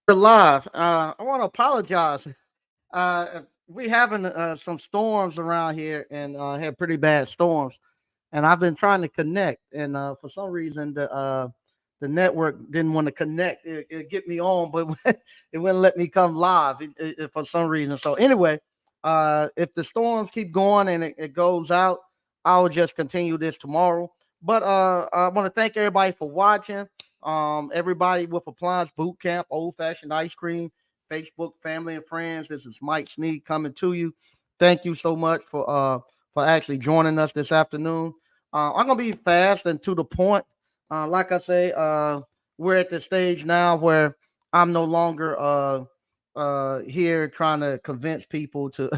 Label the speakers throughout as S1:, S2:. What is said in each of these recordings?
S1: We're live. I want to apologize. We having some storms around here, and had pretty bad storms. And I've been trying to connect, and for some reason the network didn't want to connect. It get me on, but it wouldn't let me come live for some reason. So anyway, if the storms keep going and it goes out, I'll just continue this tomorrow. But I want to thank everybody for watching. Everybody with Appliance Boot Camp, Old Fashioned Ice Cream, Facebook family and friends. This is Mike Sneed coming to you. Thank you so much for actually joining us this afternoon. I'm gonna be fast and to the point. Like I say, we're at the stage now where I'm no longer here trying to convince people to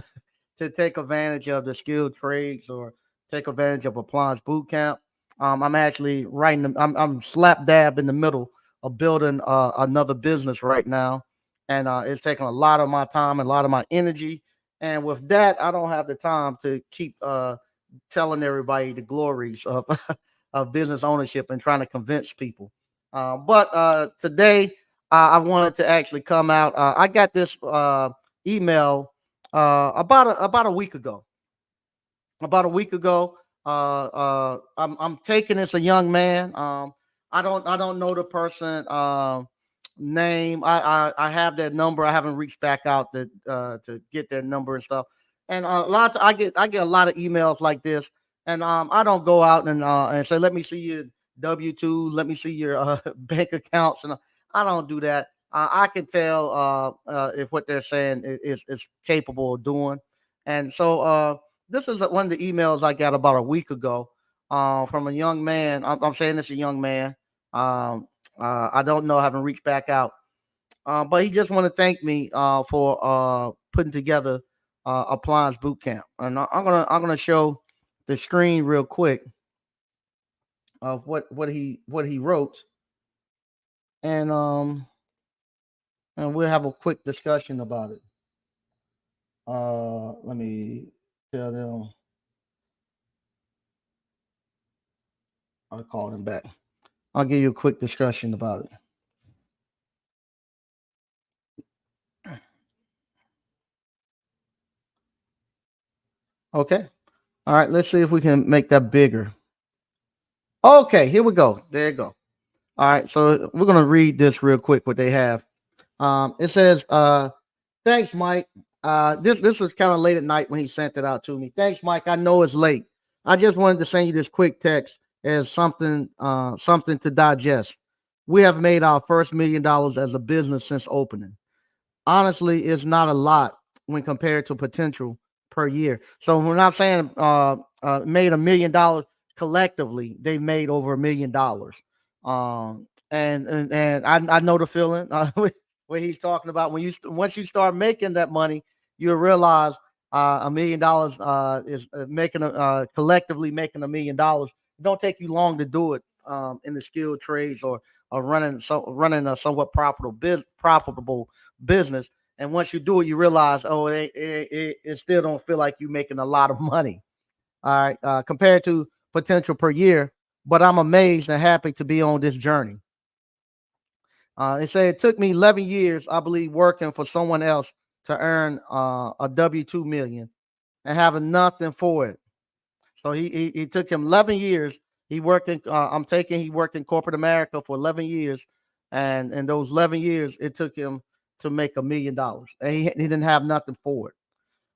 S1: to take advantage of the skilled trades or take advantage of Appliance Boot Camp. I'm actually right in the, I'm slap dab in the middle of building another business right now, and it's taking a lot of my time and a lot of my energy. And with that, I don't have the time to keep telling everybody the glories of of business ownership and trying to convince people. But today, I wanted to actually come out. I got this email about a week ago. About a week ago, I'm taking this a young man. I don't know the person name. I have their number. I haven't reached back out to get their number and stuff. And lots I get a lot of emails like this, and I don't go out and say, let me see your W-2, let me see your bank accounts, and I don't do that. I can tell if what they're saying is capable of doing, and so this is one of the emails I got about a week ago from a young man. I'm saying this a young man. Um, I don't know. I haven't reached back out, but he just want to thank me for putting together Appliance Boot Camp, and I'm gonna show the screen real quick of what he wrote, and and we'll have a quick discussion about it. Let me tell them I'll call him back. I'll give you a quick discussion about it. Okay. All right. Let's see if we can make that bigger. Okay. Here we go. There you go. All right. So we're gonna read this real quick. What they have. It says, "Thanks, Mike. This was kind of late at night when he sent it out to me. Thanks, Mike. I know it's late. I just wanted to send you this quick text as something to digest. We have made our first $1 million as a business since opening. Honestly, it's not a lot when compared to potential per year. So we're not saying made $1 million collectively. They made over $1 million. And I know the feeling where he's talking about when once you start making that money, you'll realize $1 million is making collectively making $1 million. It don't take you long to do it in the skilled trades or running a somewhat profitable business. And once you do it, you realize, oh, it still don't feel like you're making a lot of money. All right, compared to potential per year. But I'm amazed and happy to be on this journey. It said it took me 11 years, I believe, working for someone else to earn a W-2 million and having nothing for it. So he took him 11 years. He worked in he worked in corporate America for 11 years, and in those 11 years, it took him to make $1 million, and he didn't have nothing for it.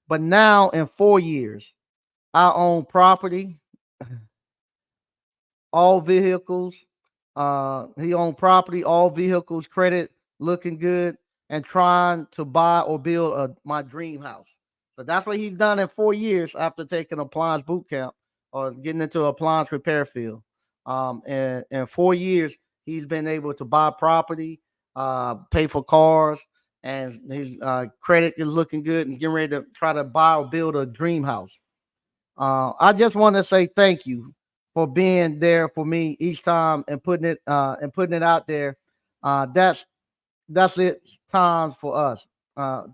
S1: But now in 4 years, I own property, all vehicles. He owned property, all vehicles, credit looking good, and trying to buy or build my dream house. So that's what he's done in 4 years after taking appliance boot camp or getting into appliance repair field. And in 4 years, he's been able to buy property, pay for cars, and his credit is looking good and getting ready to try to buy or build a dream house. I just want to say thank you for being there for me each time and putting it out there. That's it. Time for us.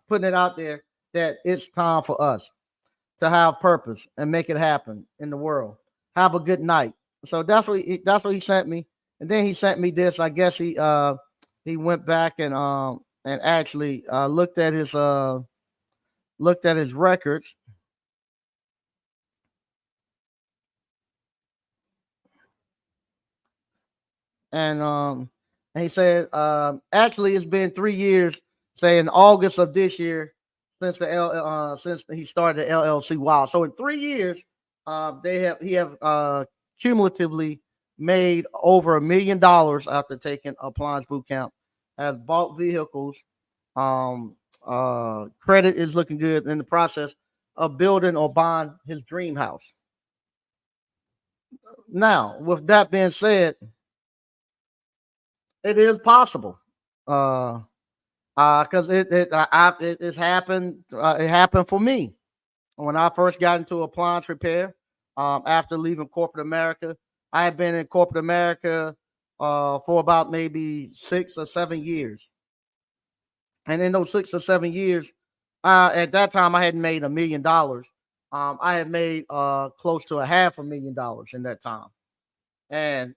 S1: Putting it out there that it's time for us to have purpose and make it happen in the world. Have a good night. So that's what he sent me, and then he sent me this. I guess he went back and actually looked at his records. And he said, actually, it's been 3 years, say in August of this year, since he started the LLC. Wow! So in 3 years, he have cumulatively made over $1 million after taking Appliance Boot Camp. Has bought vehicles. Credit is looking good in the process of building or buying his dream house. Now, with that being said, it is possible. Uh, because it's happened. It happened for me when I first got into appliance repair. After leaving corporate America, I had been in corporate America for about maybe 6 or 7 years, and in those 6 or 7 years, at that time I hadn't made $1 million. I had made close to a $500,000 in that time, and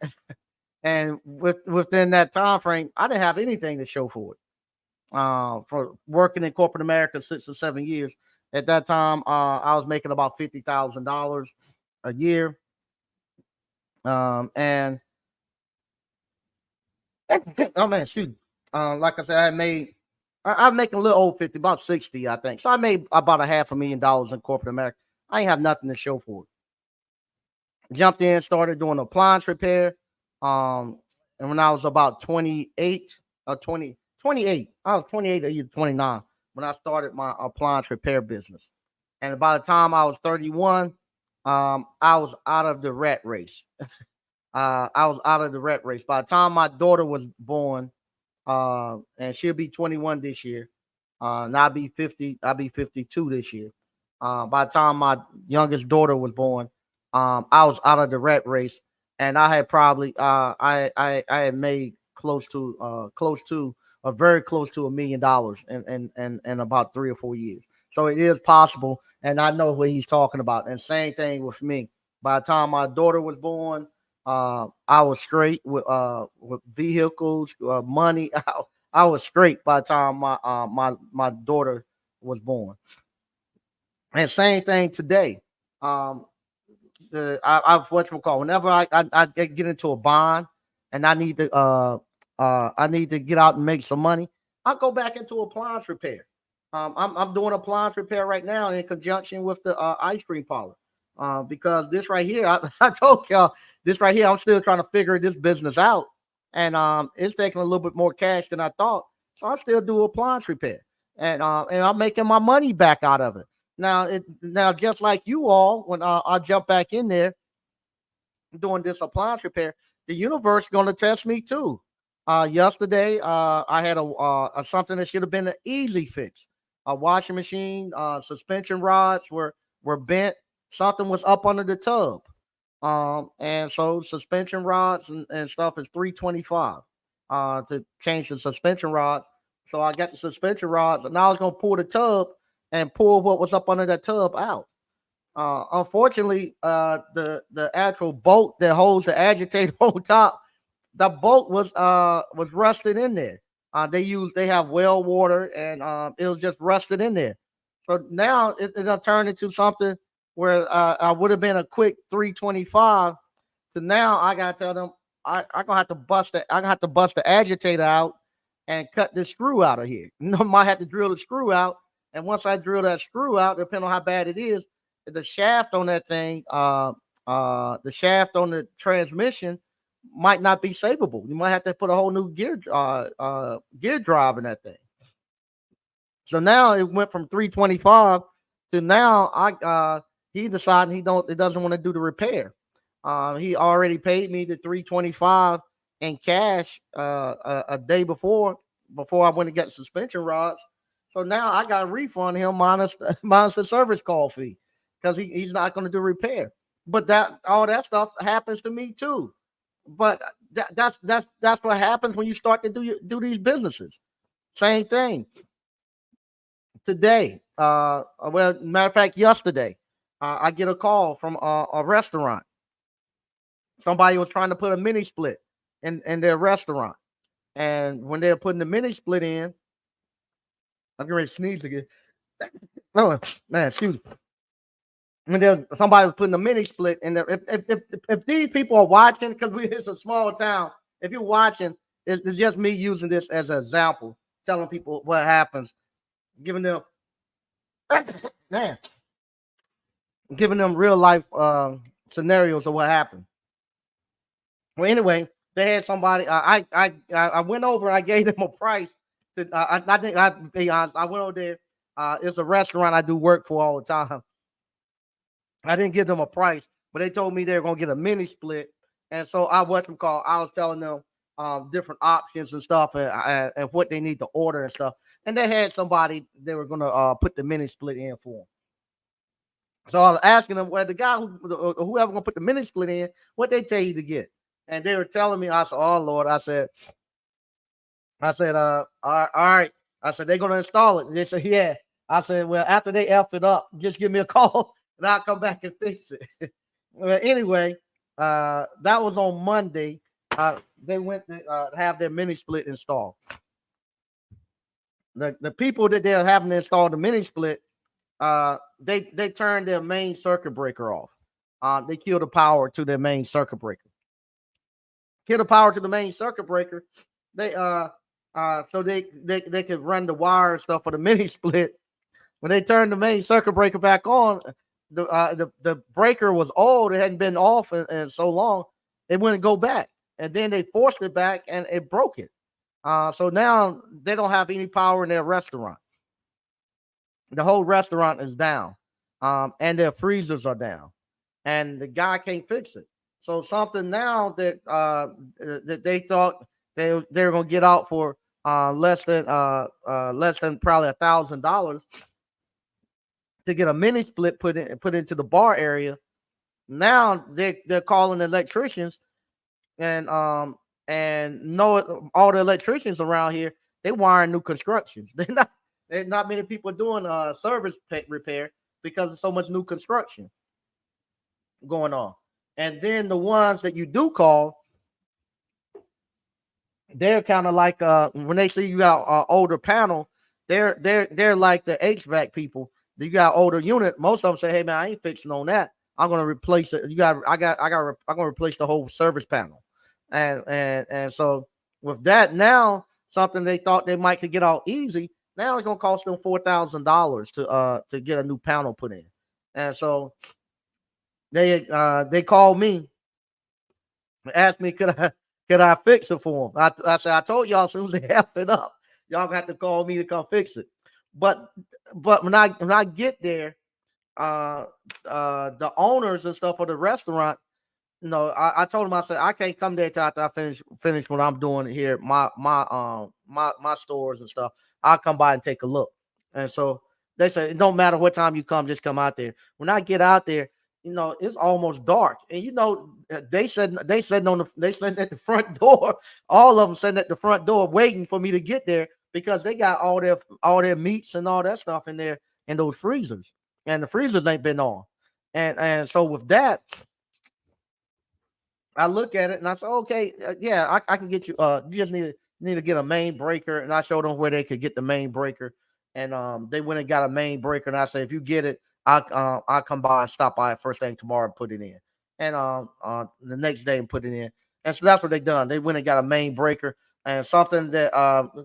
S1: within that time frame, I didn't have anything to show for it. For working in corporate America 6 or 7 years. At that time, I was making about $50,000 a year. And oh man, excuse me. Like I said, I'm making a little over 50, about 60, I think. So I made about a $500,000 in corporate America. I ain't have nothing to show for it. Jumped in, started doing appliance repair. And when I was about 28 or 28, I was 28 or either 29 when I started my appliance repair business. And by the time I was 31, I was out of the rat race. I was out of the rat race. By the time my daughter was born, and she'll be 21 this year, and I'll be 50. I'll be 52 this year. By the time my youngest daughter was born, I was out of the rat race, and I had probably I had made close to or very close to $1 million in about 3 or 4 years. So it is possible, and I know what he's talking about. And same thing with me. By the time my daughter was born, I was straight with vehicles, money. I was straight by the time my daughter was born. And same thing today. Um, I've what you call whenever I get into a bond and I need to get out and make some money. I go back into appliance repair. I'm doing appliance repair right now in conjunction with the ice cream parlor. Because this right here, I told y'all this right here, I'm still trying to figure this business out, and it's taking a little bit more cash than I thought. So I still do appliance repair, and I'm making my money back out of it. Now just like you all, when I jump back in there doing this appliance repair, the universe going to test me too. Yesterday, I had a something that should have been an easy fix. A washing machine, suspension rods were bent. Something was up under the tub. And so suspension rods and stuff is 325 to change the suspension rods. So I got the suspension rods, and now I was gonna pull the tub and pull what was up under that tub out. Unfortunately, the actual bolt that holds the agitator on top, the bolt was rusted in there. They have well water, and it was just rusted in there. So now it'll turn into something where I would have been a quick 325 to now I gotta tell them I gonna have to bust the agitator out and cut this screw out of here. Might have to drill the screw out, and once I drill that screw out, depending on how bad it is, the shaft on that thing, the shaft on the transmission might not be savable. You might have to put a whole new gear drive in that thing. So now it went from 325 to now he decided he doesn't want to do the repair. He already paid me the 325 in cash a day before I went to get suspension rods. So now I got to refund him minus the service call fee because he's not going to do repair. But that all that stuff happens to me too. But that's what happens when you start to do these businesses. Same thing today. Well, matter of fact, yesterday, I get a call from a restaurant. Somebody was trying to put a mini split in their restaurant, and when they're putting the mini split in, I'm getting ready to sneeze again. Oh man, excuse me. When there's somebody was putting a mini split in there, if these people are watching, because it's a small town, if you're watching, it's just me using this as an example, telling people what happens, giving them man, giving them real life scenarios of what happened. Well, anyway, they had somebody. I went over. I gave them a price. I think I be honest. I went over there. It's a restaurant I do work for all the time. I didn't give them a price, but they told me they were gonna get a mini split, and so I I was telling them different options and stuff, and what they need to order and stuff. And they had somebody they were gonna put the mini split in for them. So I was asking them, well, the guy whoever gonna put the mini split in, what they tell you to get, and they were telling me. I said, oh Lord, all right. I said, they're gonna install it. And they said, yeah. I said, well, after they F it up, just give me a call and I'll come back and fix it. Well, anyway, that was on Monday. They went to have their mini split installed. The people that they're having to install the mini split, they turned their main circuit breaker off. They killed the power to their main circuit breaker. Kill the power to the main circuit breaker. They so they could run the wire and stuff for the mini split. When they turned the main circuit breaker back on, the breaker was old. It hadn't been off in so long. It wouldn't go back, and then they forced it back, and it broke it. So now they don't have any power in their restaurant. The whole restaurant is down, and their freezers are down, and the guy can't fix it. So something now that they thought they're gonna get out for less than probably $1,000 to get a mini split put into the bar area. Now they're calling electricians and know all the electricians around here. They wiring new constructions. There's not many people doing service repair because there's so much new construction going on. And then the ones that you do call, they're kind of like when they see you got older panel, they're like the HVAC people. You got older unit. Most of them say, "Hey man, I ain't fixing on that. I'm gonna replace it. I'm gonna replace the whole service panel." And so with that, now something they thought they might could get out easy, now it's gonna cost them $4,000 to get a new panel put in. And so they called me, asked me could I fix it for them. I said, I told y'all as soon as they F it up, y'all got to call me to come fix it. But when I get there, the owners and stuff of the restaurant, I told them, I said, I can't come there till after I finish what I'm doing here, my stores and stuff. I'll come by and take a look. And so they said, it don't matter what time you come, just come out there. When I get out there, it's almost dark, and they sitting at the front door. All of them sitting at the front door waiting for me to get there because they got all their meats and all that stuff in there in those freezers, and the freezers ain't been on. And so with that, I look at it and I said, okay, yeah, I can get you. You just need to get a main breaker, and I showed them where they could get the main breaker, and they went and got a main breaker, and I said, if you get it, I'll come by and stop by first thing tomorrow and put it in, and the next day and put it in. And so that's what they done. They went and got a main breaker, and something that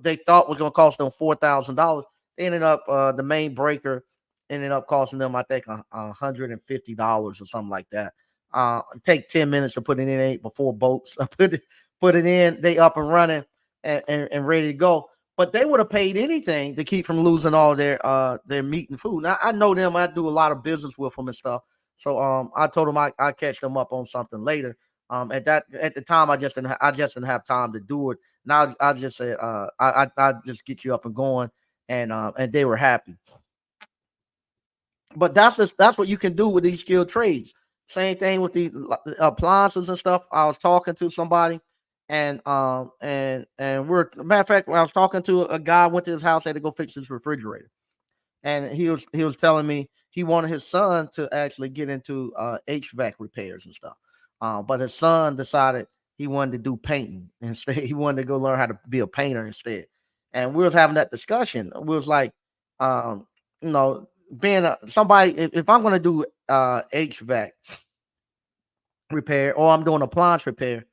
S1: they thought was going to cost them $4,000. They ended up the main breaker ended up costing them, I think, $150 or something like that. Take 10 minutes to put it in 8 before boats. Put it in, they up and running and ready to go. But they would have paid anything to keep from losing all their meat and food. Now I know them. I do a lot of business with them and stuff. So I told them I catch them up on something later. At the time I just didn't have time to do it. Now I just said I just get you up and going, and they were happy. But that's what you can do with these skilled trades. Same thing with the appliances and stuff. I was talking to somebody, and we're matter of fact, when I was talking to a guy, went to his house, had to go fix his refrigerator, and he was telling me he wanted his son to actually get into HVAC repairs and stuff, but his son decided he wanted to do painting instead. He wanted to go learn how to be a painter instead, and we was having that discussion. We was like, Um, you know, being somebody, if I'm going to do HVAC repair or I'm doing appliance repair,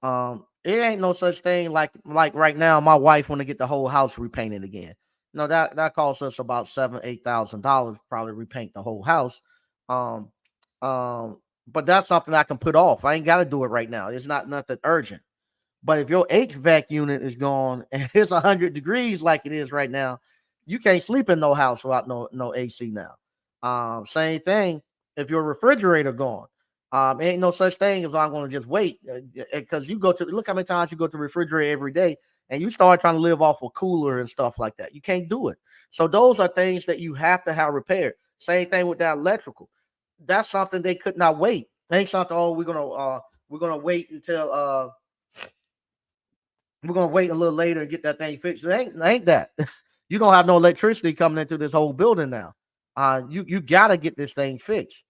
S1: it ain't no such thing like right now. My wife want to get the whole house repainted again. No, that costs us about $7,000-8,000 probably repaint the whole house. Um, but that's something I can put off. I ain't got to do it right now. It's not nothing urgent. But if your HVAC unit is gone and it's 100 degrees like it is right now, you can't sleep in no house without no AC now. Same thing if your refrigerator gone. Ain't no such thing as I'm going to just wait because you go to look how many times you go to the refrigerator every day and you start trying to live off a cooler and stuff like that. You can't do it. So those are things that you have to have repaired. Same thing with that electrical. That's something they could not wait. Ain't something. Oh, we're gonna wait until we're gonna wait a little later and get that thing fixed. It ain't that. You don't have no electricity coming into this whole building now. You gotta get this thing fixed,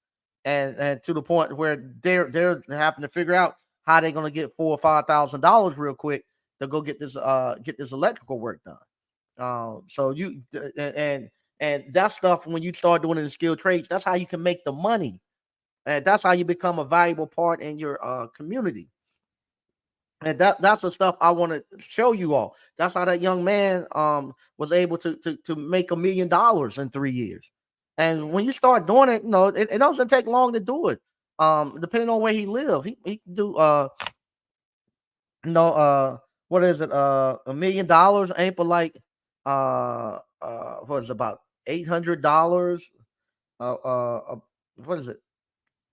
S1: and to the point where they're having to figure out how they're gonna get $4 or $5,000 real quick to go get this electrical work done. So you and that stuff when you start doing it in skilled trades, that's how you can make the money, and that's how you become a valuable part in your community. And that's the stuff I want to show you all. That's how that young man was able to make $1 million in 3 years. And when you start doing it, it doesn't take long to do it. Depending on where he lives, he can do you know what is it $1 million ain't but like what is it, about $800 what is it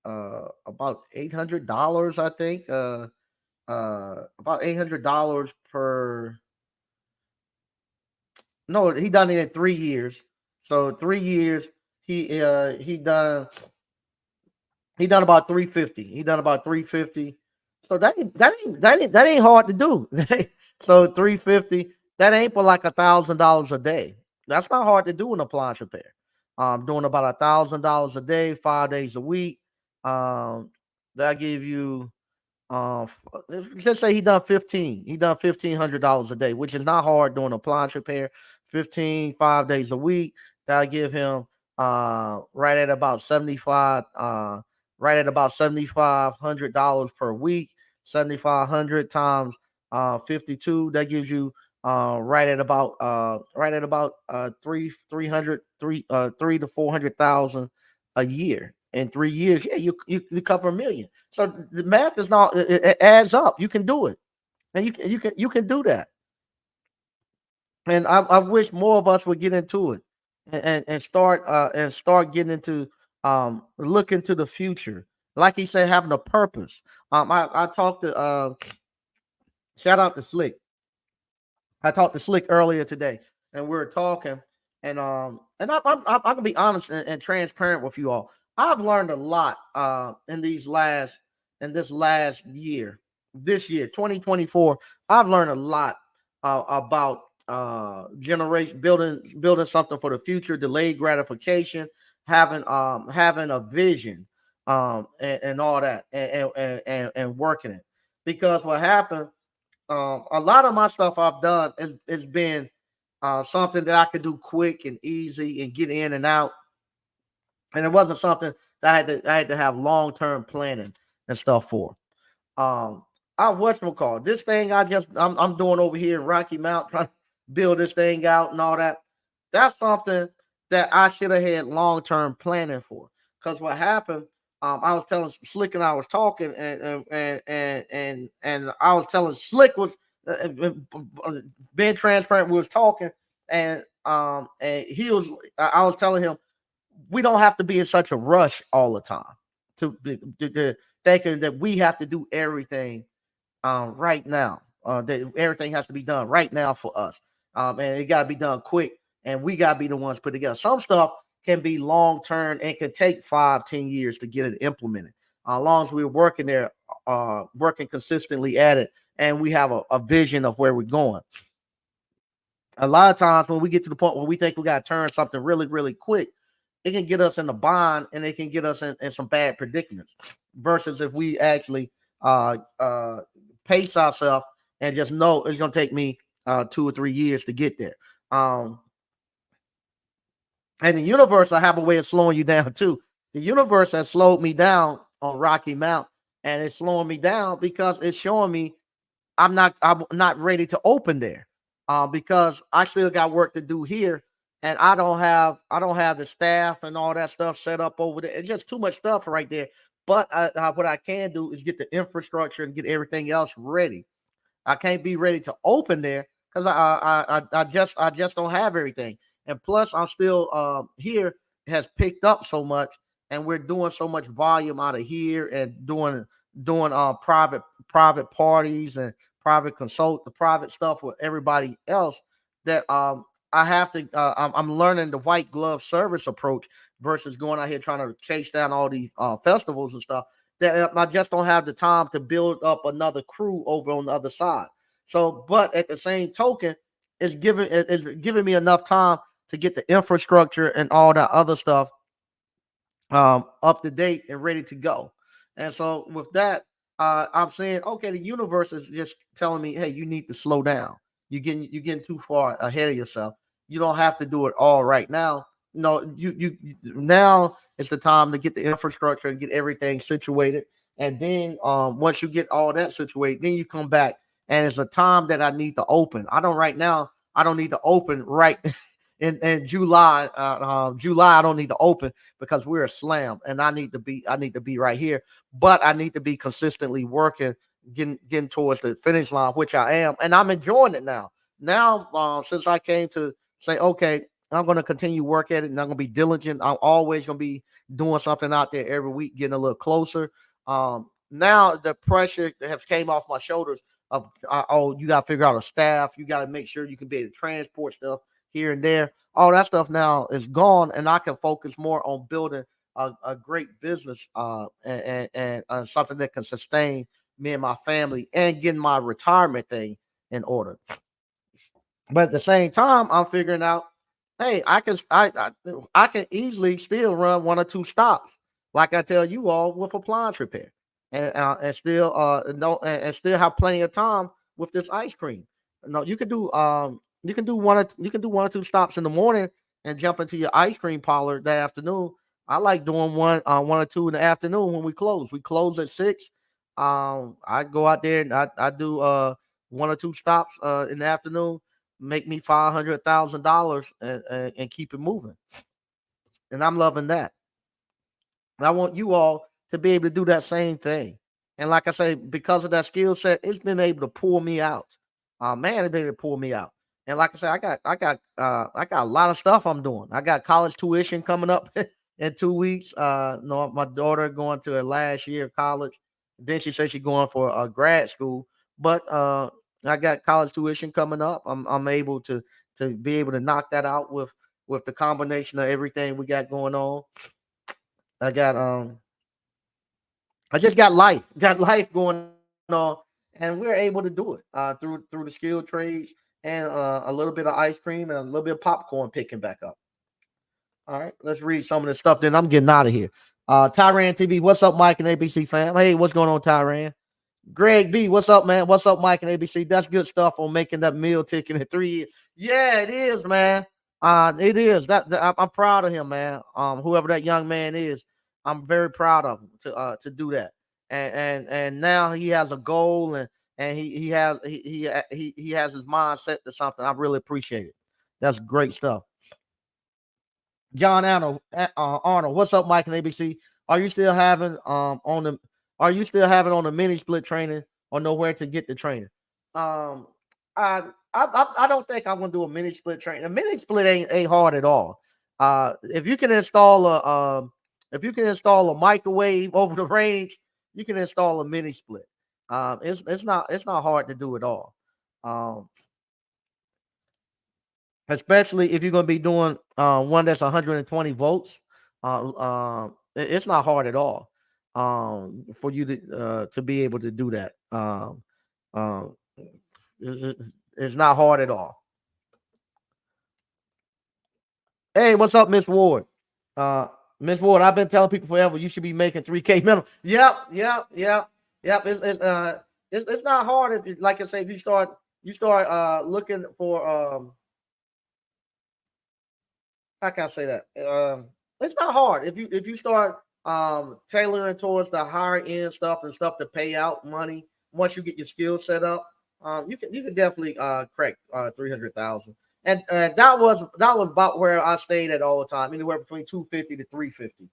S1: about $800 I think about $800 per. No, he done it in 3 years. So 3 years he done about 350. He done about 350. So that ain't hard to do. So 350, that ain't for like $1,000 a day. That's not hard to do in appliance repair. Doing about $1,000 a day, 5 days a week. Um, that give you let's say he done 15. He done $1,500 a day, which is not hard doing appliance repair. 5 days a week. That'll give him right at about 75 $7,500 per week. 7,500 times 52. That gives you right at about three to 400,000 a year. In 3 years, yeah, you cover 1 million. So the math is not it adds up. You can do it, and you can do that. And I wish more of us would get into it and start getting into look into the future. Like he said, having a purpose. I talked to shout out to Slick. I talked to Slick earlier today, and we were talking, and I'm gonna be honest and transparent with you all. I've learned a lot in this last year, this year 2024. I've learned a lot about generation building something for the future, delayed gratification, having a vision, and all that, and working it. Because what happened a lot of my stuff I've done has been something that I could do quick and easy and get in and out, and it wasn't something that I had to have long term planning and stuff for. Um, I whatchamacallit, this thing I'm doing over here in Rocky Mount, trying to build this thing out and all that. That's something that I should have had long term planning for. Because what happened, I was telling Slick and I was talking, and I was telling Slick was being transparent. We was talking, and I was telling him we don't have to be in such a rush all the time to thinking that we have to do everything right now. That everything has to be done right now for us, and it got to be done quick, and we got to be the ones put together. Some stuff can be long term and can take 5-10 years to get it implemented. As long as we're working there, working consistently at it, and we have a vision of where we're going. A lot of times when we get to the point where we think we got to turn something really, really quick, it can get us in a bind and it can get us in some bad predicaments. Versus if we actually pace ourselves and just know it's going to take me 2 or 3 years to get there. Um, And the universe, I have a way of slowing you down too. The universe has slowed me down on Rocky Mount, and it's slowing me down because it's showing me I'm not ready to open there, because I still got work to do here, and I don't have the staff and all that stuff set up over there. It's just too much stuff right there. But what I can do is get the infrastructure and get everything else ready. I can't be ready to open there because I just don't have everything. And plus, I'm still here has picked up so much, and we're doing so much volume out of here and doing private parties and the private stuff with everybody else that I have to I'm learning the white glove service approach versus going out here trying to chase down all these festivals and stuff that I just don't have the time to build up another crew over on the other side. So, but at the same token, it's giving me enough time to get the infrastructure and all that other stuff up to date and ready to go. And so with that, I'm saying, okay, the universe is just telling me, hey, you need to slow down. You're getting too far ahead of yourself. You don't have to do it all right now. No, now is the time to get the infrastructure and get everything situated. And then once you get all that situated, then you come back and it's a time that I need to open. I don't right now. I don't need to open right in July. July I don't need to open because we're slammed, and I need to be right here. But I need to be consistently working, getting towards the finish line, which I am, and I'm enjoying it now. Now, since I came to say, okay, I'm going to continue work at it, and I'm going to be diligent. I'm always going to be doing something out there every week, getting a little closer. Now the pressure that has came off my shoulders of oh, you got to figure out a staff, you got to make sure you can be able to transport stuff here and there. All that stuff now is gone, and I can focus more on building a great business and something that can sustain me and my family and getting my retirement thing in order. But at the same time, I'm figuring out, hey, I can easily still run one or two stops, like I tell you all with appliance repair, and still no and still have plenty of time with this ice cream. No, you can do one or two stops in the morning and jump into your ice cream parlor that afternoon. I like doing one or two in the afternoon when we close. We close at 6. I go out there and I do one or two stops in the afternoon, make me $500,000 and keep it moving. And I'm loving that. And I want you all to be able to do that same thing. And like I say, because of that skill set, it's been able to pull me out. Man, it's been able to pull me out. And like I said, I got a lot of stuff I'm doing. I got college tuition coming up in 2 weeks. No, my daughter going to her last year of college. Then she said she's going for a grad school. But I got college tuition coming up. I'm able to be able to knock that out with the combination of everything we got going on. I got I just got life going on, and we're able to do it through the skilled trades and a little bit of ice cream and a little bit of popcorn picking back up. All right, let's read some of this stuff. Then I'm getting out of here. Tyran TV, what's up, Mike and ABC fam? Hey, what's going on, Tyran? Greg B, what's up, man? What's up, Mike and ABC? That's good stuff on making that meal ticket in 3 years. Yeah, it is, man. It is. I'm proud of him, man. Whoever that young man is, I'm very proud of him to do that. And now he has a goal, and he has his mind set to something. I really appreciate it. That's great stuff. John Arnold, what's up, Mike and ABC? Are you still having on the Are you still having on the mini split training or nowhere to get the training? Um, I don't think I'm gonna do a mini split training. A mini split ain't hard at all. If you can install a microwave over the range, you can install a mini split. It's not hard to do at all. Um, Especially if you're going to be doing one that's 120 volts. It's not hard at all for you to be able to do that. Um, it's not hard at all. Hey, what's up, Miss Ward? Uh, Miss Ward, I've been telling people forever you should be making 3K minimum. Yep. It's not hard if like I say, if you start looking for how can I say that? It's not hard if you start tailoring towards the higher end stuff and stuff to pay out money. Once you get your skills set up, you can definitely crack 300,000. And that was about where I stayed at all the time, anywhere between 250 to 350,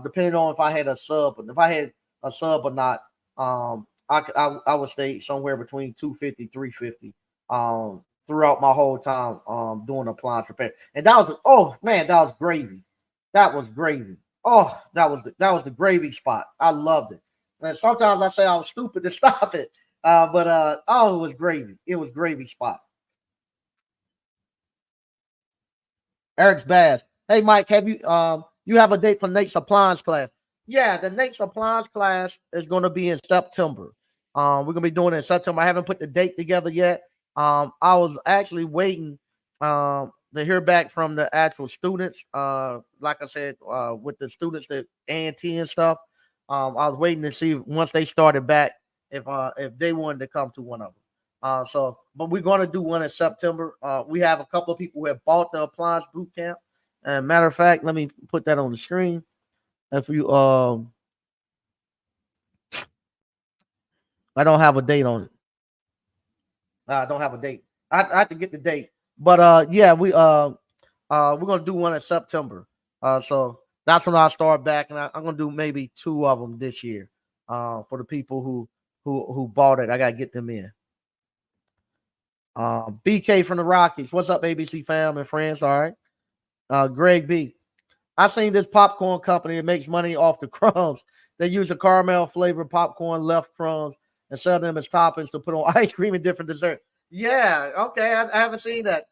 S1: depending on if I had a sub. If I had a sub or not, I would stay somewhere between 250 350 throughout my whole time doing appliance repair. And that was, oh man, that was gravy. That was gravy. Oh, that was the gravy spot. I loved it. And sometimes I say I was stupid to stop it. But oh, it was gravy. It was gravy spot. Eric's Bass. Hey Mike, have you have a date for Nate's appliance class? Yeah, the Nate's appliance class is gonna be in September. We're gonna be doing it in September. I haven't put the date together yet. I was actually waiting to hear back from the actual students. Like I said, with the students that A&T and stuff. I was waiting to see once they started back if they wanted to come to one of them. But we're going to do one in September. We have a couple of people who have bought the Appliance Boot Camp. And matter of fact, let me put that on the screen. If you, I don't have a date on it. I don't have a date. I have to get the date. But yeah, we're gonna do one in September. So that's when I start back, and I'm gonna do maybe two of them this year. For the people who bought it, I gotta get them in. BK from the Rockies. What's up, ABC fam and friends? All right. Greg B. I seen this popcorn company that makes money off the crumbs. They use a caramel flavored popcorn left crumbs and sell them as toppings to put on ice cream and different desserts. Yeah, okay. I haven't seen that.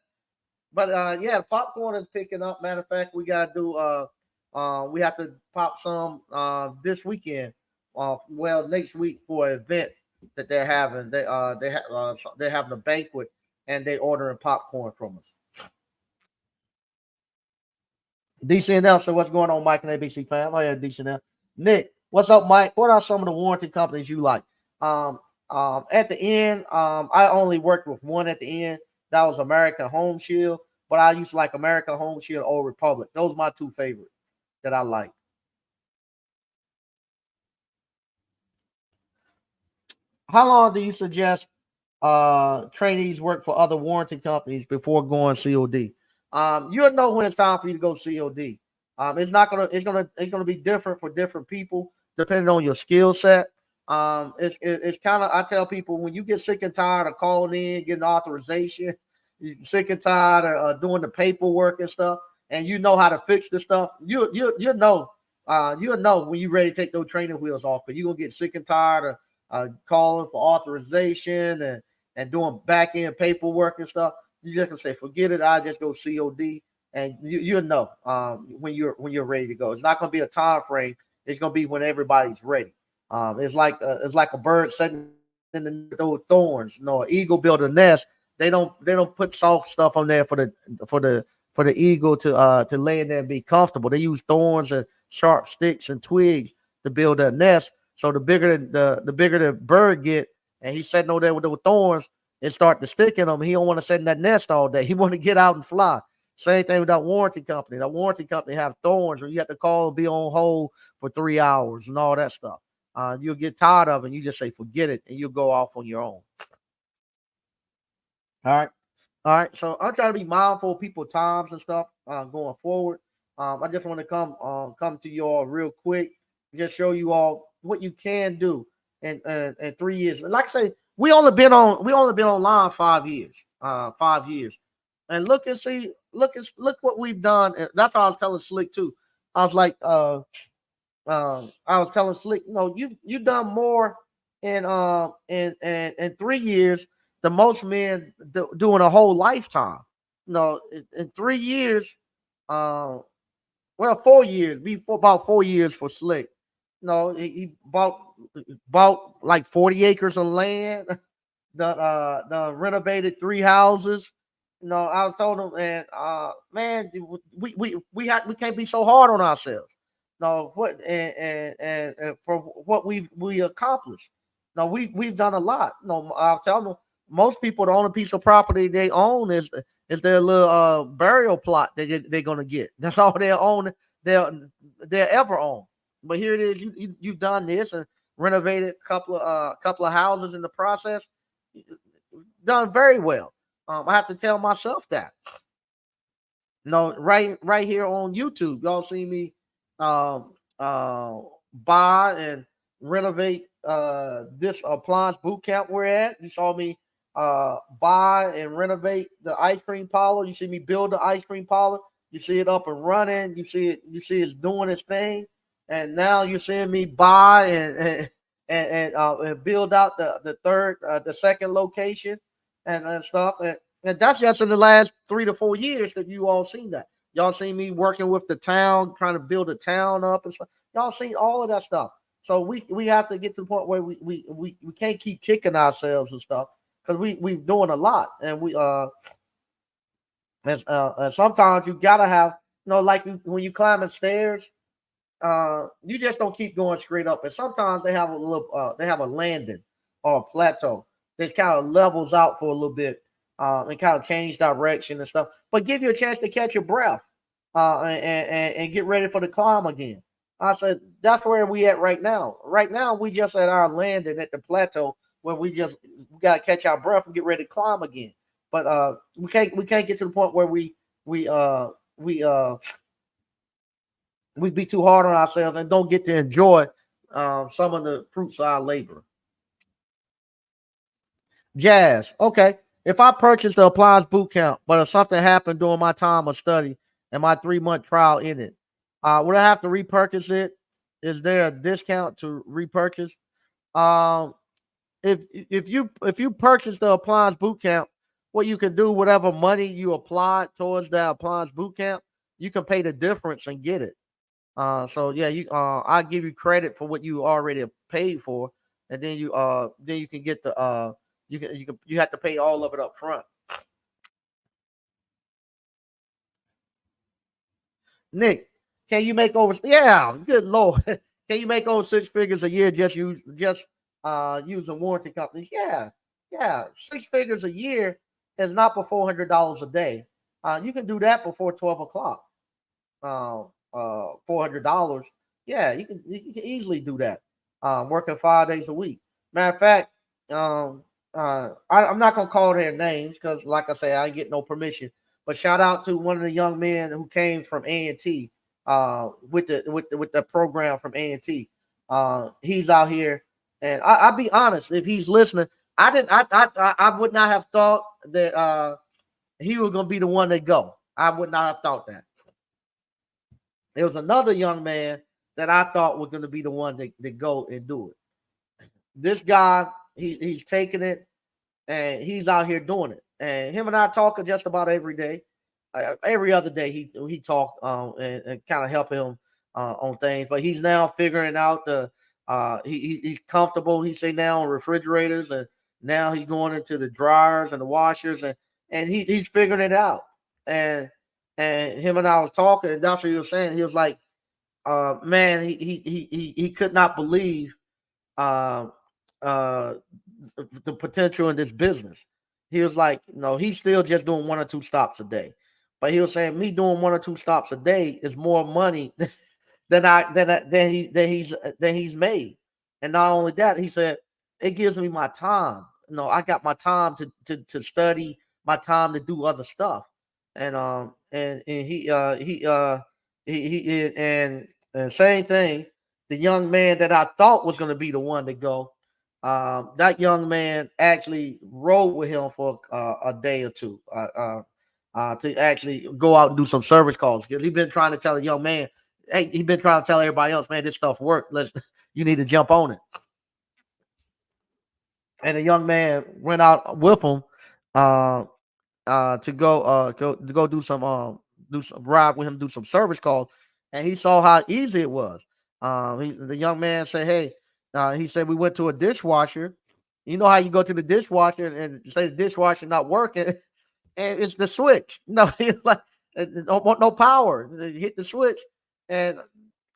S1: But yeah, popcorn is picking up. Matter of fact, we gotta do we have to pop some this weekend. Well, next week for an event that they're having. They're having a banquet and they ordering popcorn from us. DCNL, so what's going on, Mike and ABC fam? Oh yeah, DCNL. Nick, what's up, Mike? What are some of the warranty companies you like? At the end, I only worked with one at the end. That was American Home Shield, but I used to like American Home Shield or Republic. Those are my two favorites that I like. How long do you suggest trainees work for other warranty companies before going COD? You'll know when it's time for you to go COD. It's gonna be different for different people depending on your skill set. It's kind of, I tell people, when you get sick and tired of calling in, getting authorization, you're sick and tired of doing the paperwork and stuff, and you know how to fix the stuff, you'll know when you're ready to take those training wheels off, because you're gonna get sick and tired of calling for authorization and doing back end paperwork and stuff. You just can say, forget it. I just go COD, and you'll know when you're ready to go. It's not gonna be a time frame. It's gonna be when everybody's ready. It's like a bird sitting in those thorns. An eagle build a nest. They don't put soft stuff on there for the eagle to lay in there and be comfortable. They use thorns and sharp sticks and twigs to build a nest. So the bigger the bird get, and he's sitting over there with those thorns and start to stick in him, he don't want to sit in that nest all day. He want to get out and fly. Same thing with that warranty company. That warranty company have thorns where you have to call and be on hold for 3 hours and all that stuff. You'll get tired of it and you just say, forget it, and you'll go off on your own. All right. All right. So I'm trying to be mindful of people's times and stuff going forward. I just want to come to you all real quick, just show you all what you can do in 3 years. Like I say, we only been online 5 years. 5 years. And look and see, look what we've done. And that's what I was telling Slick too. I was like, I was telling Slick, you've done more in 3 years than most men doing a whole lifetime. In 3 years, uh, well, 4 years, before about 4 years for Slick. He bought like 40 acres of land, the renovated three houses. I was told him, and man, we can't be so hard on ourselves. No, what and for what we accomplished. No, we've done a lot. No, I'll tell them. Most people, the only piece of property they own is their little burial plot that they're gonna get. That's all they own. They'll they'll ever own. But here it is. You've done this and renovated a couple of houses in the process. Done very well. I have to tell myself that. No, right here on YouTube, y'all see me um, buy and renovate this appliance boot camp we're at. You saw me buy and renovate the ice cream parlor. You see me build the ice cream parlor. You see it up and running. You see it's doing its thing. And now you're seeing me buy and build out the second location and stuff. And that's just in the last 3 to 4 years that you all seen that. Y'all seen me working with the town, trying to build a town up and stuff. Y'all seen all of that stuff. So we have to get to the point where we can't keep kicking ourselves and stuff because we're doing a lot. And sometimes you gotta have, like when you climbing stairs, you just don't keep going straight up. And sometimes they have a landing or a plateau that kind of levels out for a little bit, and kind of change direction and stuff, but give you a chance to catch your breath, and get ready for the climb again. I said that's where we at right now. Right now, we just at our landing at the plateau where we gotta catch our breath and get ready to climb again. But we can't get to the point where we we be too hard on ourselves and don't get to enjoy some of the fruits of our labor. Jazz. Okay. If I purchased the appliance boot camp, but if something happened during my time of study and my 3 month trial in it, would I have to repurchase it? Is there a discount to repurchase? Um, if you purchase the appliance boot camp, what you can do, whatever money you apply towards that appliance boot camp, you can pay the difference and get it. So yeah, I give you credit for what you already paid for, and then you can get the you have to pay all of it up front. Nick, can you make over? Yeah, good lord, can you make over 6 figures a year just using warranty companies? Yeah, yeah, 6 figures a year is not for $400 a day. You can do that before 12 o'clock. $400. Yeah, you can easily do that. Working 5 days a week. Matter of fact, I'm not gonna call their names because, like I say, I ain't get no permission. But shout out to one of the young men who came from A&T, with the program from A&T. He's out here, and I'll be honest. If he's listening, I didn't. I would not have thought that he was gonna be the one to go. I would not have thought that. There was another young man that I thought was going to be the one to go and do it. This guy, he's taking it and he's out here doing it. And him and I talk just about every day. Every other day he talk, and kind of help him on things. But he's now figuring out he's comfortable. He say now on refrigerators, and now he's going into the dryers and the washers, and he's figuring it out. And him and I was talking, and that's what he was saying. He was like, man, he could not believe uh, uh, the potential in this business. He was like, he's still just doing 1 or 2 stops a day, but he was saying me doing 1 or 2 stops a day is more money than he's made. And not only that, he said it gives me my time. I got my time to study, my time to do other stuff. And he and same thing. The young man that I thought was going to be the one to go, that young man actually rode with him for a day or two, to actually go out and do some service calls because he's been trying to tell the young man, hey, he's been trying to tell everybody else, man, this stuff works. You need to jump on it. And the young man went out with him, uh, to go do some ride with him, do some service calls, and he saw how easy it was. The young man said, "Hey," he said, "We went to a dishwasher. You know how you go to the dishwasher and say the dishwasher not working, and it's the switch. No, like don't want no power. You hit the switch, and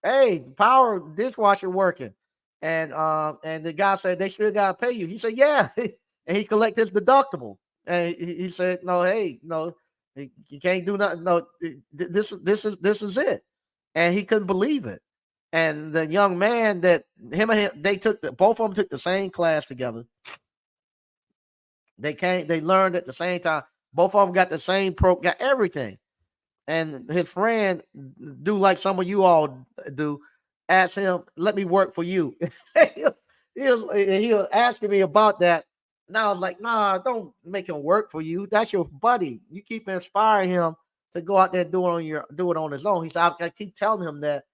S1: hey, power dishwasher working." And the guy said they still gotta pay you. He said, "Yeah." and he collect his deductible. And he said, "No, hey, no, you can't do nothing. No, this is it." And he couldn't believe it. And the young man that him, they took both of them took the same class together. They learned at the same time. Both of them got the same got everything. And his friend do like some of you all do, ask him, "Let me work for you." he was asking me about that, and I was like, "Nah, don't make him work for you. That's your buddy. You keep inspiring him to go out there and do it on his own." He said, "I keep telling him that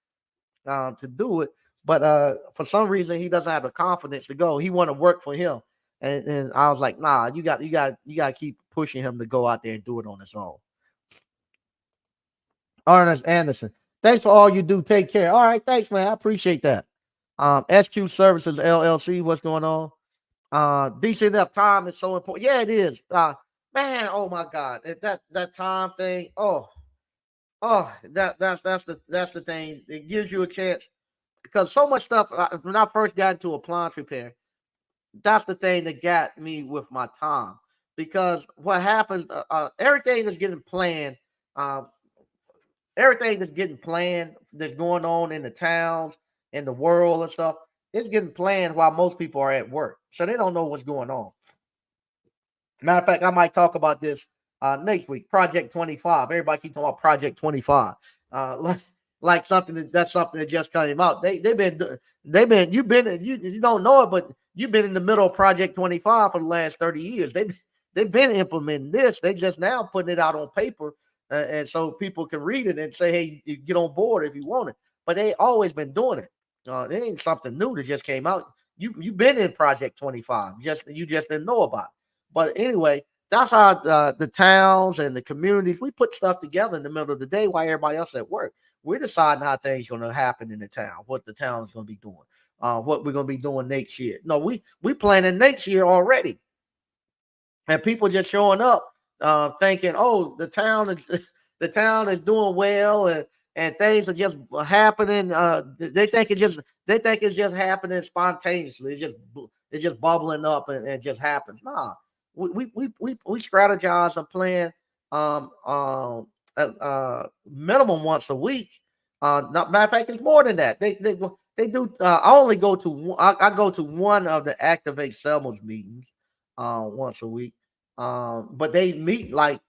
S1: to do it, but for some reason he doesn't have the confidence to go. He want to work for him." And I was like, "Nah, you got to keep pushing him to go out there and do it on his own." Ernest Anderson. Thanks for all you do. Take care. All right, thanks, man. I appreciate that. SQ Services LLC. What's going on? Decent enough time is so important. Yeah, it is. Man, oh my God, that time thing. That's the thing. It gives you a chance because so much stuff. When I first got into appliance repair, that's the thing that got me with my time because what happens, everything that's getting planned. Um, Everything that's getting planned that's going on in the towns and the world and stuff, it's getting planned while most people are at work. So they don't know what's going on. Matter of fact, I might talk about this next week. Project 25. Everybody keep talking about Project 25. Like that's something that just came out. You don't know it, but you've been in the middle of Project 25 for the last 30 years. They've been implementing this. They just now putting it out on paper, and so people can read it and say, "Hey, you get on board if you want it." But they always been doing it. It ain't something new that just came out. You've been in Project 25. You just didn't know about it. But anyway, that's how the towns and the communities, we put stuff together in the middle of the day while everybody else at work. We're deciding how things going to happen in the town, what the town is going to be doing, what we're going to be doing next year. No, we planning next year already, and people just showing up, thinking, "Oh, the town is the town is doing well, and things are just happening." They think it's just happening spontaneously. It's just bubbling up and it just happens. Nah, we strategize and plan minimum once a week. Not matter of fact, it's more than that. They do. I only go to I go to one of the Activate Selmas meetings once a week. But they meet like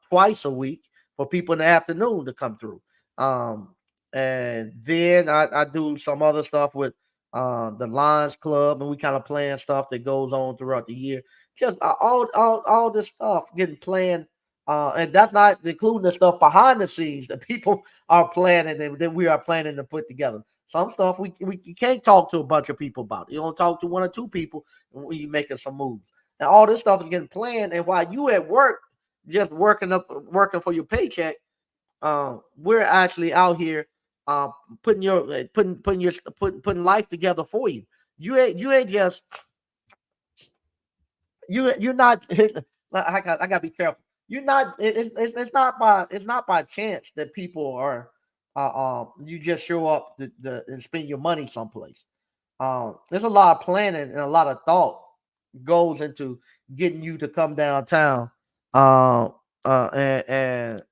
S1: twice a week for people in the afternoon to come through. Um, and then I do some other stuff with the Lions Club, and we kind of plan stuff that goes on throughout the year. Just all this stuff getting planned, and that's not including the stuff behind the scenes that people are planning and that we are planning to put together. Some stuff we you can't talk to a bunch of people about. You don't talk to one or two people when you making some moves. And all this stuff is getting planned. And while you at work, just working for your paycheck, we're actually out here putting life together for you. You ain't just you're not. I gotta be careful. You're not. It's not by chance that people are. You just show up and spend your money someplace. There's a lot of planning and a lot of thought goes into getting you to come downtown uh, and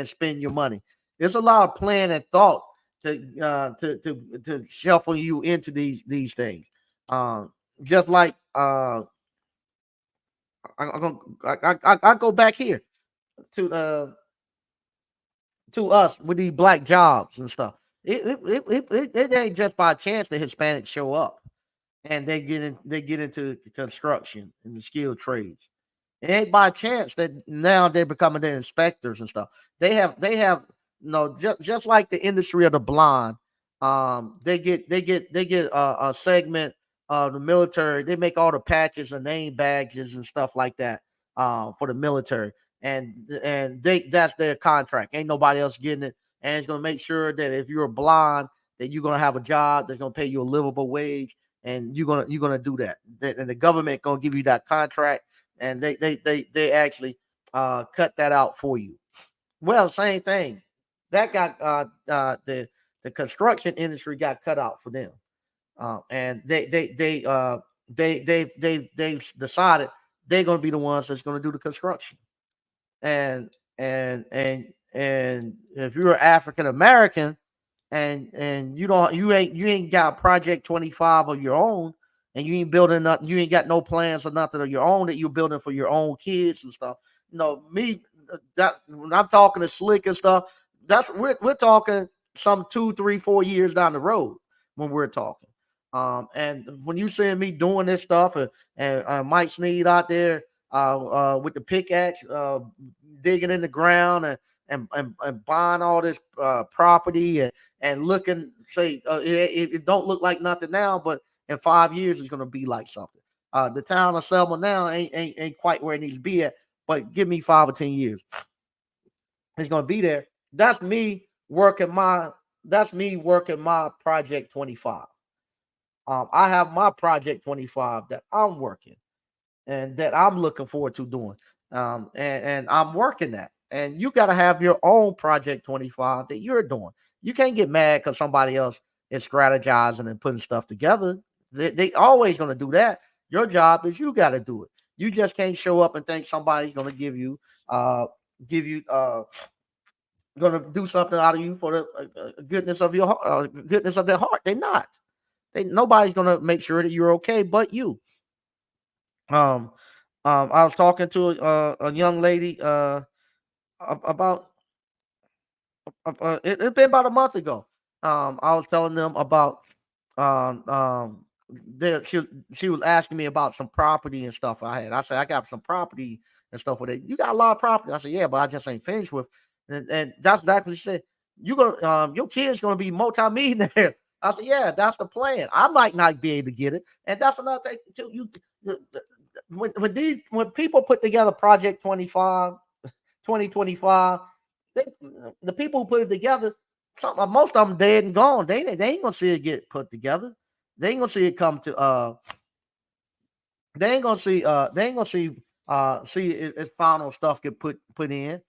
S1: spend your money. There's a lot of plan and thought to shuffle you into these things. Just like I'm gonna I go back here to us with these black jobs and stuff. It ain't just by chance that Hispanics show up and they get into construction and the skilled trades. It ain't by chance that now they're becoming the inspectors and stuff. They have just like the industry of the blind. They get a segment of the military. They make all the patches and name badges and stuff like that for the military, and that's their contract. Ain't nobody else getting it, and it's gonna make sure that if you're blind, that you're gonna have a job that's gonna pay you a livable wage, and you're gonna do that. And the government gonna give you that contract, and they actually cut that out for you. Well, same thing. That got the construction industry got cut out for them, and they they've decided they're going to be the ones that's going to do the construction. And and if you're African American and you ain't got Project 25 of your own, and you ain't building nothing, you ain't got no plans or nothing of your own that you're building for your own kids and stuff. Me, that when I'm talking to Slick and stuff, that's we're talking some 2, 3, 4 years down the road when we're talking. And when you see me doing this stuff, and Mike Sneed out there with the pickaxe, digging in the ground and buying all this property and looking, say it don't look like nothing now, but in 5 years it's gonna be like something. The town of Selma now ain't quite where it needs to be at, but give me 5 or 10 years, it's gonna be there. That's me working my Project 25. I have my Project 25 that I'm working and that I'm looking forward to doing. And I'm working that. And you got to have your own Project 25 that you're doing. You can't get mad because somebody else is strategizing and putting stuff together. They always going to do that. Your job is you got to do it. You just can't show up and think somebody's going to give you going to do something out of you for the goodness of your heart, goodness of their heart. They're not. Nobody's going to make sure that you're okay, but you. Um, I was talking to a young lady about it's been about a month ago. I was telling them about um um there she was asking me about some property and stuff I had. I said I got some property and stuff with it. You got a lot of property. I said yeah, but I just ain't finished with. And that's exactly what she said. You gonna your kid's gonna be multimillionaire. I said yeah, that's the plan. I might not be able to get it, and that's another thing too. When people put together Project 25, 2025, the people who put it together, most of them dead and gone. They ain't gonna see it get put together. They ain't gonna see it come to they ain't gonna see its final stuff get put in.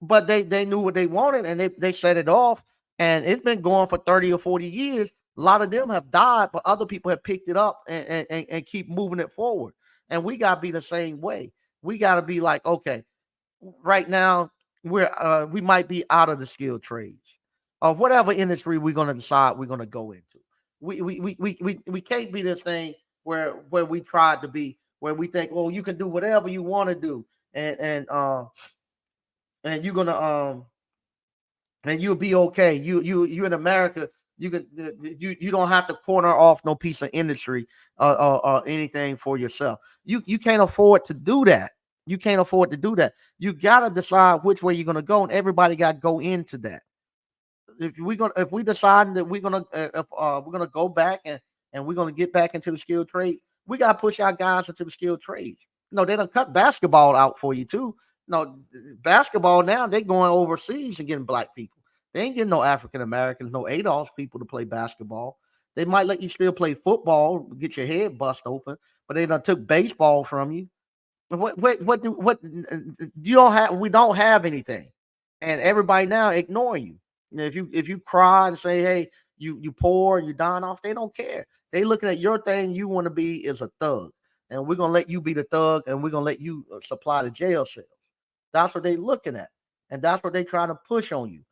S1: But they knew what they wanted and they set it off, and it's been going for 30 or 40 years. A lot of them have died, but other people have picked it up and keep moving it forward. And we gotta be the same way. We gotta be like, okay, right now we might be out of the skilled trades of whatever industry we're gonna decide we're gonna go into. We can't be this thing where we tried to be, where we think, well, you can do whatever you want to do, and you're gonna and you'll be okay. You in America, you can you don't have to corner off no piece of industry or anything for yourself. You can't afford to do that. You can't afford to do that. You gotta decide which way you're gonna go, and everybody got to go into that. If we decide that we're gonna go back and we're gonna get back into the skilled trade, we gotta push our guys into the skilled trades. No, they don't cut basketball out for you too. No, basketball now they're going overseas and getting black people. They ain't getting no African Americans, no ADOS people to play basketball. They might let you still play football, get your head bust open, but they done took baseball from you. What you don't have? We don't have anything, and everybody now ignore you. If you cry and say, hey, you poor and you dying off, they don't care. They looking at your thing. You want to be is a thug, and we're gonna let you be the thug, and we're gonna let you supply the jail cells. That's what they looking at, and that's what they trying to push on you.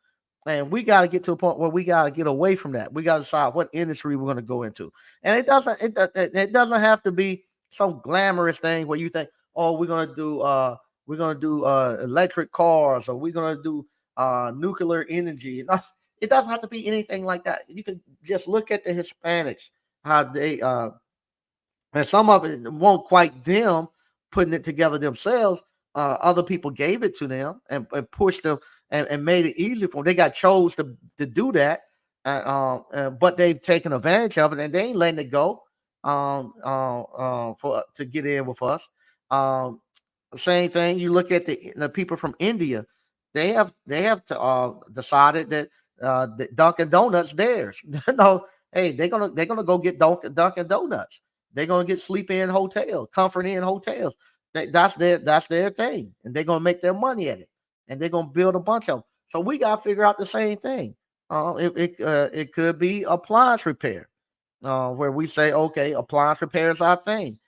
S1: And we got to get to a point where we got to get away from that. We got to decide what industry we're going to go into, and it doesn't have to be some glamorous thing where you think, oh, we're gonna do electric cars, or we're gonna do nuclear energy. It doesn't have to be anything like that. You can just look at the Hispanics, how they and some of it won't quite them putting it together themselves. Other people gave it to them and pushed them and made it easy for them. They got chose to do that, but they've taken advantage of it and they ain't letting it go for to get in with us. Um, Same thing. You look at the people from India. They have decided that Dunkin' Donuts theirs. No, hey, they're gonna go get Dunkin' Donuts. They're gonna get sleep in hotels, comfort in hotels. That's their thing, and they're gonna make their money at it, and they're gonna build a bunch of them. So we gotta figure out the same thing. It could be appliance repair. where we say, okay, appliance repair is our thing.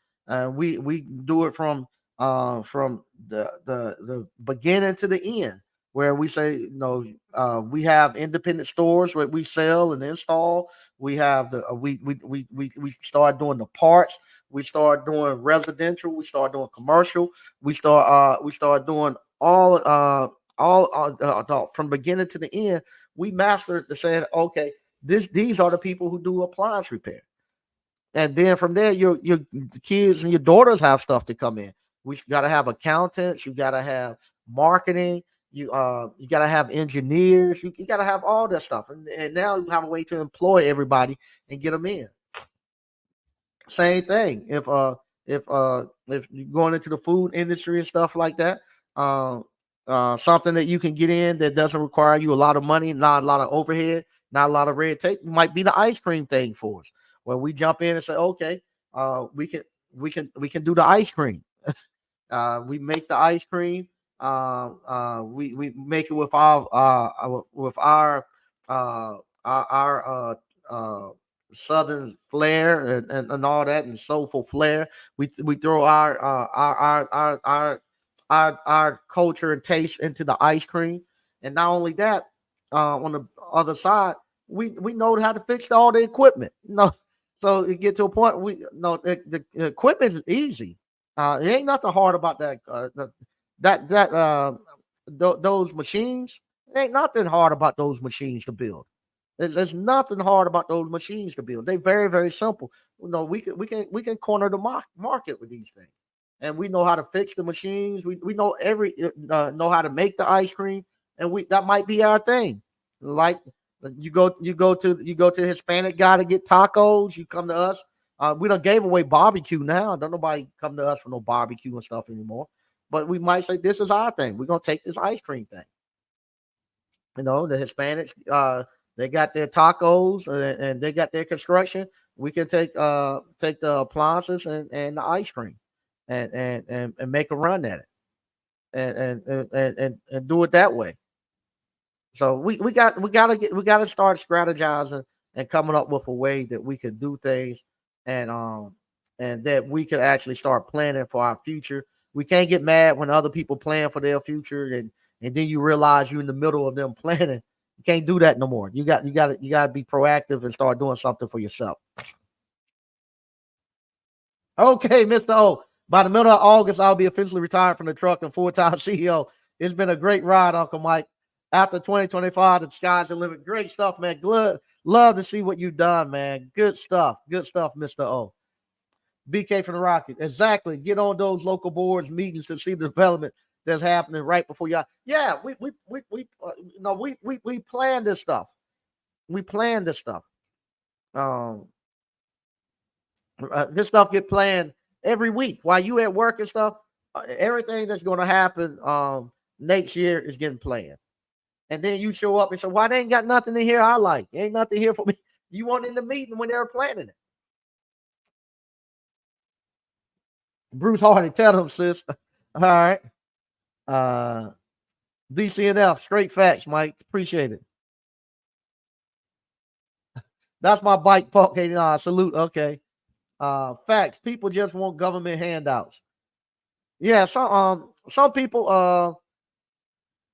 S1: We do it from the beginning to the end, where we say, we have independent stores where we sell and install. We have we start doing the parts. We start doing residential. We start doing commercial. We start doing from beginning to the end. We mastered the saying, okay, these are the people who do appliance repair. And then from there, your kids and your daughters have stuff to come in. We got to have accountants. You got to have marketing. You got to have engineers. You got to have all that stuff. And now you have a way to employ everybody and get them in. Same thing. If you're going into the food industry and stuff like that, uh, something that you can get in that doesn't require you a lot of money, not a lot of overhead, not a lot of red tape, might be the ice cream thing for us, where we jump in and say, okay, we can do the ice cream. We make the ice cream. We make it with our southern flair and all that and soulful flair. We throw our culture and taste into the ice cream, and not only that, on the other side, we know how to fix all the equipment. No, so you get to a point we no the equipment is easy. It ain't nothing hard about that. Those machines. It ain't nothing hard about those machines to build. There's nothing hard about those machines to build. They're very, very simple. We can corner the market with these things, and we know how to fix the machines. We know know how to make the ice cream, and we that might be our thing. Like you go to the Hispanic guy to get tacos. You come to us. We done gave away barbecue now. Don't nobody come to us for no barbecue and stuff anymore. But we might say this is our thing. We're gonna take this ice cream thing. The Hispanics, they got their tacos and they got their construction. We can take the appliances and the ice cream and make a run at it and do it that way. So we gotta start strategizing and coming up with a way that we can do things and and that we can actually start planning for our future. We can't get mad when other people plan for their future and then you realize you're in the middle of them planning. You can't do that no more. You got to be proactive and start doing something for yourself. Okay, Mr. O. By the middle of August, I'll be officially retired from the truck and full-time CEO. It's been a great ride, Uncle Mike. After 2025, the sky's the limit. Great stuff, man. Love to see what you've done, man. Good stuff. Good stuff, Mr. O. BK from the Rocket. Exactly. Get on those local boards meetings to see the development that's happening right before y'all. Yeah, we plan this stuff. We plan this stuff. Um, this stuff get planned every week while you at work and stuff. Everything that's going to happen next year is getting planned, and then you show up and say, "Why they ain't got nothing in here I like? Ain't nothing here for me." You weren't in the meeting when they were planning it. Bruce Hardy, tell them, sis. All right. Uh, DCNF, straight facts, Mike. Appreciate it. That's my bike park. Okay, salute. Okay. Facts. People just want government handouts. Yeah, some people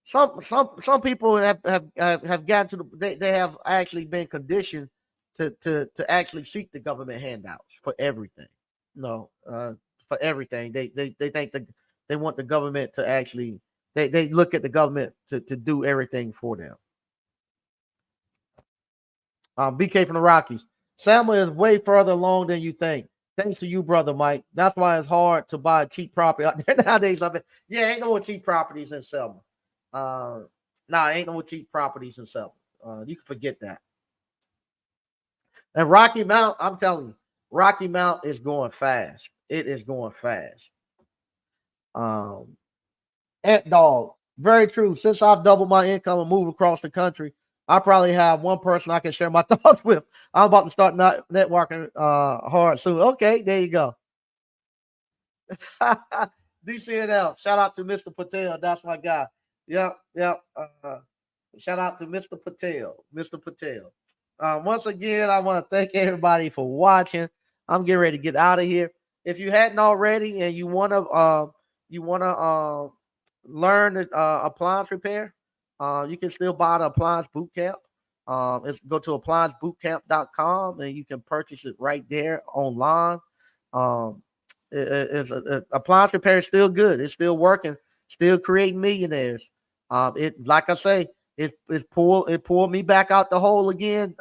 S1: some people have gotten to they have actually been conditioned to actually seek the government handouts for everything. No, for everything. They think that they want the government to actually they look at the government to do everything for them. BK from the Rockies. Selma is way further along than you think. Thanks to you, brother Mike. That's why it's hard to buy cheap property out there nowadays. I mean, yeah, ain't no more cheap properties in Selma. Ain't no cheap properties in Selma. You can forget that. And Rocky Mount, I'm telling you, Rocky Mount is going fast. It is going fast. Um, Ant Dog, very true. Since I've doubled my income and moved across the country, I probably have one person I can share my thoughts with. I'm about to start networking hard soon. Okay, there you go. DCNL. Shout out to Mr. Patel. That's my guy. Yep, yep. Shout out to Mr. Patel. Mr. Patel. Once again, I want to thank everybody for watching. I'm getting ready to get out of here. If you hadn't already and you wanna learn the appliance repair, you can still buy the Appliance Boot Camp. It's go to appliancebootcamp.com and you can purchase it right there online. Um, appliance repair is still good. It's still working. Still creating millionaires. It like I say, it pulled me back out the hole again.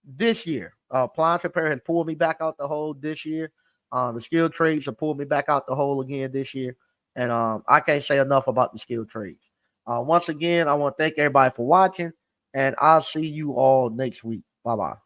S1: This year, appliance repair has pulled me back out the hole this year. The skilled trades have pulled me back out the hole again this year, and I can't say enough about the skilled trades. Once again, I want to thank everybody for watching, and I'll see you all next week. Bye bye.